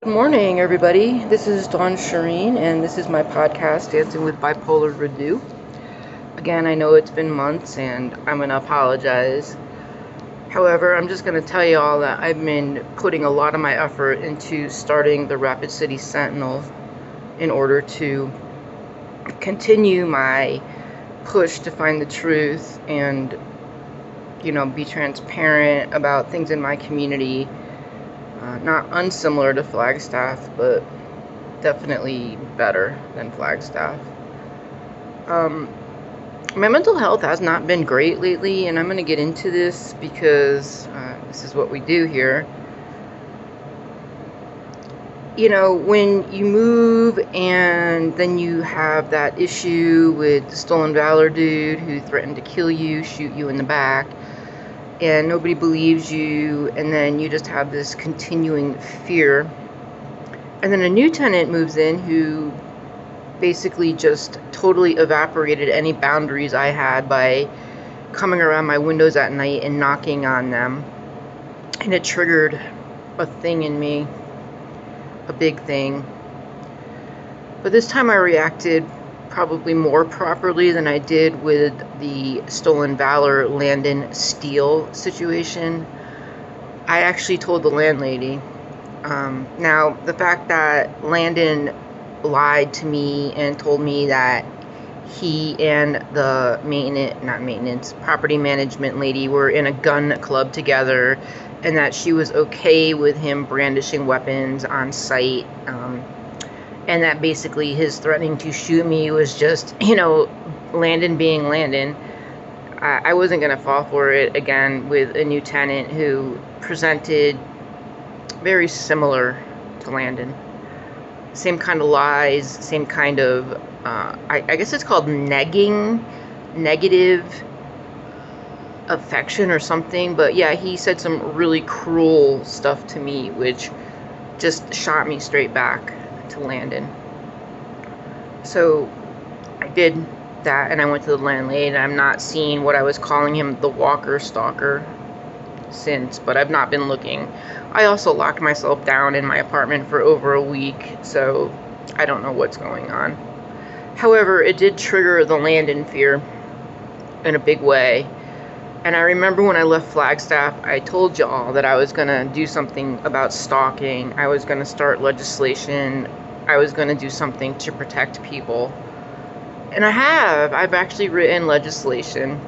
Good morning, everybody. This is Dawn Shireen, and this is my podcast, Dancing with Bipolar Renew. Again, I know it's been months, and I'm going to apologize. However, I'm just going to tell you all that I've been putting a lot of my effort into starting the Rapid City Sentinel in order to continue my push to find the truth and, be transparent about things in my community. Not unsimilar to Flagstaff, but definitely better than Flagstaff. My mental health has not been great lately, and I'm going to get into this because this is what we do here. When you move and then you have that issue with the Stolen Valor dude who threatened to kill you, shoot you in the back, and nobody believes you, and then you just have this continuing fear. And then a new tenant moves in who basically just totally evaporated any boundaries I had by coming around my windows at night and knocking on them. And it triggered a thing in me, a big thing. But this time I reacted probably more properly than I did with the Stolen Valor Landon Steele situation. I actually told the landlady. Now, the fact that Landon lied to me and told me that he and the property management lady were in a gun club together, and that she was okay with him brandishing weapons on site, and that basically his threatening to shoot me was just, Landon being Landon. I wasn't going to fall for it again with a new tenant who presented very similar to Landon. Same kind of lies, same kind of, I guess it's called negative affection or something. But yeah, he said some really cruel stuff to me, which just shot me straight back to Landon. So I did that, and I went to the landlady, and I'm not seeing what I was calling him, the Walker Stalker, since, but I've not been looking. I also locked myself down in my apartment for over a week, so I don't know what's going on. However, it did trigger the Landon fear in a big way. And I remember when I left Flagstaff, I told y'all that I was going to do something about stalking. I was going to start legislation. I was going to do something to protect people. And I have. I've actually written legislation.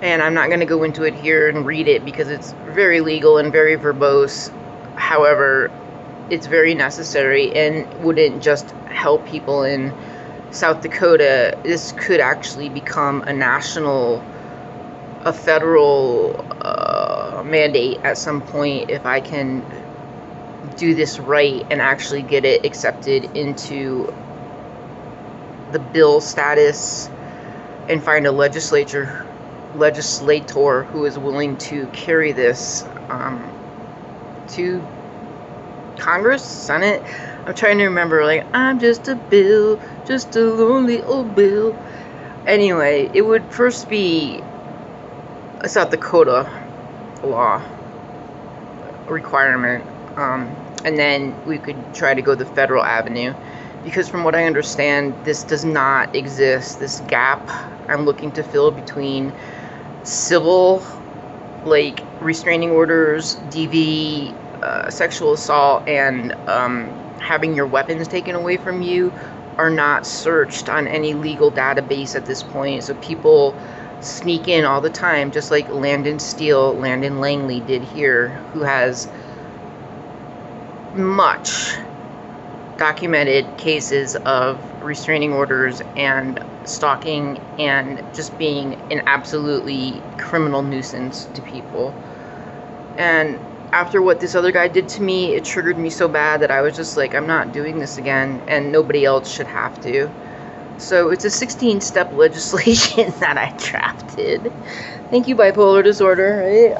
And I'm not going to go into it here and read it because it's very legal and very verbose. However, it's very necessary and wouldn't just help people in South Dakota. This could actually become a federal mandate at some point if I can do this right and actually get it accepted into the bill status and find a legislator who is willing to carry this to Congress, Senate. I'm trying to remember, I'm just a bill, just a lonely old bill. Anyway, it would first be a South Dakota law requirement, and then we could try to go the federal avenue, because from what I understand, this does not exist. This gap I'm looking to fill between civil, restraining orders, DV, sexual assault, and having your weapons taken away from you are not searched on any legal database at this point. So people sneak in all the time, just like Landon Steele, Landon Langley did here, who has much documented cases of restraining orders and stalking and just being an absolutely criminal nuisance to people. And after what this other guy did to me, it triggered me so bad that I was just like, I'm not doing this again, and nobody else should have to. So it's a 16-step legislation that I drafted. Thank you, bipolar disorder, right?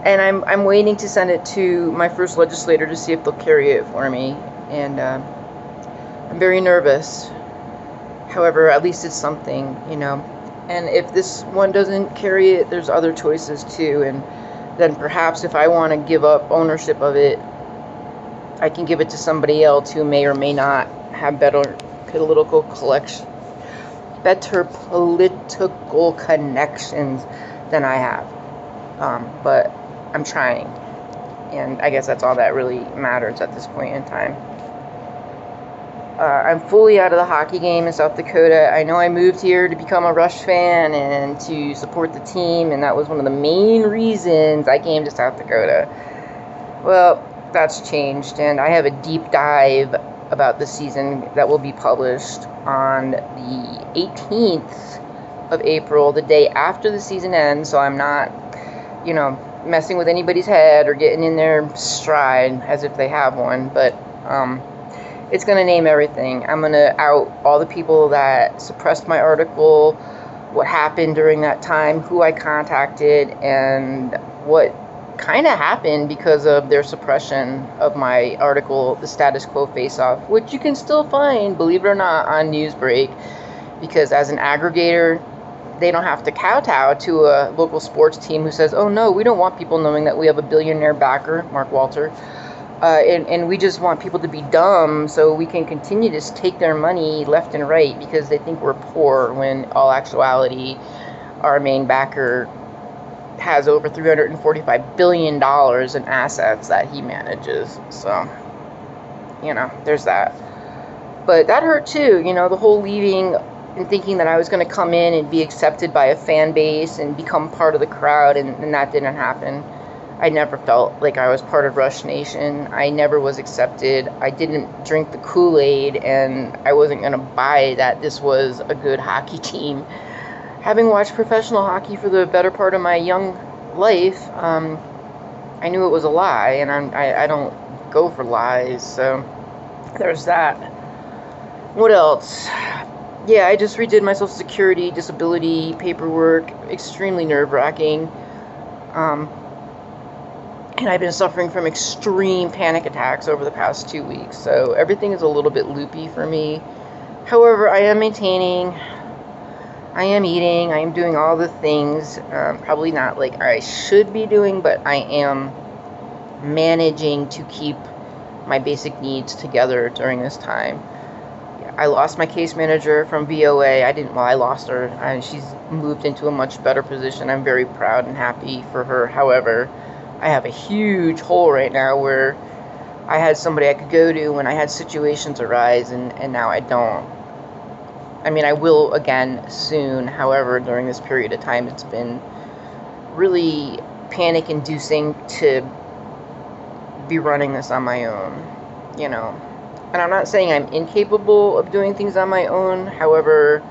And I'm waiting to send it to my first legislator to see if they'll carry it for me. And I'm very nervous. However, at least it's something, And if this one doesn't carry it, there's other choices too. And then perhaps if I want to give up ownership of it, I can give it to somebody else who may or may not have better political connections than I have. But I'm trying, and I guess that's all that really matters at this point in time. I'm fully out of the hockey game in South Dakota. I know I moved here to become a Rush fan and to support the team, and that was one of the main reasons I came to South Dakota. Well, that's changed, and I have a deep dive about the season that will be published on the 18th of April, the day after the season ends, so I'm not, messing with anybody's head or getting in their stride as if they have one, but it's going to name everything. I'm going to out all the people that suppressed my article, what happened during that time, who I contacted, and what kind of happened because of their suppression of my article, The Status Quo Face-Off, which you can still find, believe it or not, on Newsbreak, because as an aggregator, they don't have to kowtow to a local sports team who says, oh no, we don't want people knowing that we have a billionaire backer, Mark Walter, and we just want people to be dumb so we can continue to take their money left and right because they think we're poor, when all actuality, our main backer has over $345 billion in assets that he manages. So, there's that. But that hurt too, the whole leaving and thinking that I was going to come in and be accepted by a fan base and become part of the crowd, and that didn't happen. I never felt like I was part of Rush Nation. I never was accepted. I didn't drink the Kool-Aid, and I wasn't going to buy that this was a good hockey team. Having watched professional hockey for the better part of my young life, I knew it was a lie, and I don't go for lies, so there's that. What else? Yeah, I just redid my Social Security, disability paperwork, extremely nerve-wracking. And I've been suffering from extreme panic attacks over the past 2 weeks, so everything is a little bit loopy for me. However, I am maintaining, I am eating, I am doing all the things, probably not like I should be doing, but I am managing to keep my basic needs together during this time. I lost my case manager from VOA. I lost her, and she's moved into a much better position. I'm very proud and happy for her. However, I have a huge hole right now where I had somebody I could go to when I had situations arise, and now I don't. I mean, I will again soon. However, during this period of time, it's been really panic-inducing to be running this on my own, And I'm not saying I'm incapable of doing things on my own. However,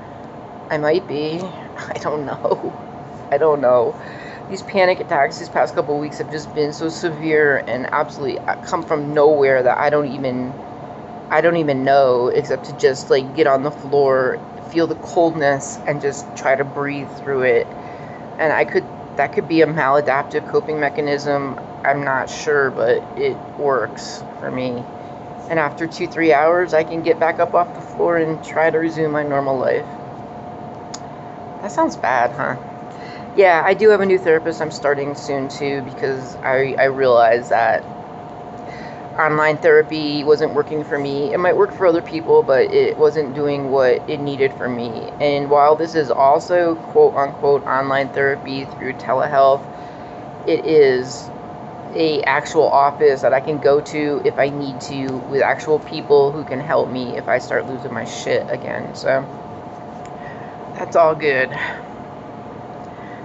I might be. I don't know. These panic attacks these past couple of weeks have just been so severe and absolutely come from nowhere that I don't even know, except to just like get on the floor, feel the coldness, and just try to breathe through it. And that could be a maladaptive coping mechanism. I'm not sure, but it works for me. And after 2-3 hours, I can get back up off the floor and try to resume my normal life. That sounds bad, huh? Yeah, I do have a new therapist I'm starting soon too, because I realized that online therapy wasn't working for me. It might work for other people, but it wasn't doing what it needed for me. And while this is also quote unquote online therapy through telehealth, it is a actual office that I can go to if I need to, with actual people who can help me if I start losing my shit again. So that's all good.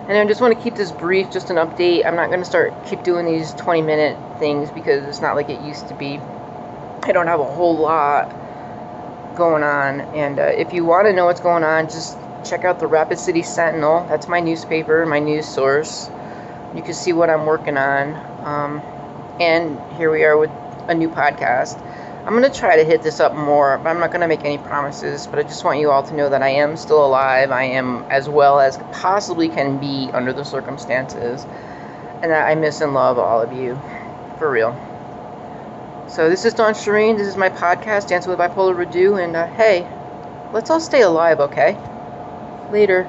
And I just want to keep this brief, just an update. I'm not going to keep doing these 20-minute things because it's not like it used to be. I don't have a whole lot going on. And if you want to know what's going on, just check out the Rapid City Sentinel. That's my newspaper, my news source. You can see what I'm working on. And here we are with a new podcast. I'm going to try to hit this up more, but I'm not going to make any promises. But I just want you all to know that I am still alive. I am as well as possibly can be under the circumstances. And that I miss and love all of you. For real. So this is Dawn Shireen. This is my podcast, Dancing with Bipolar Redu. And hey, let's all stay alive, okay? Later.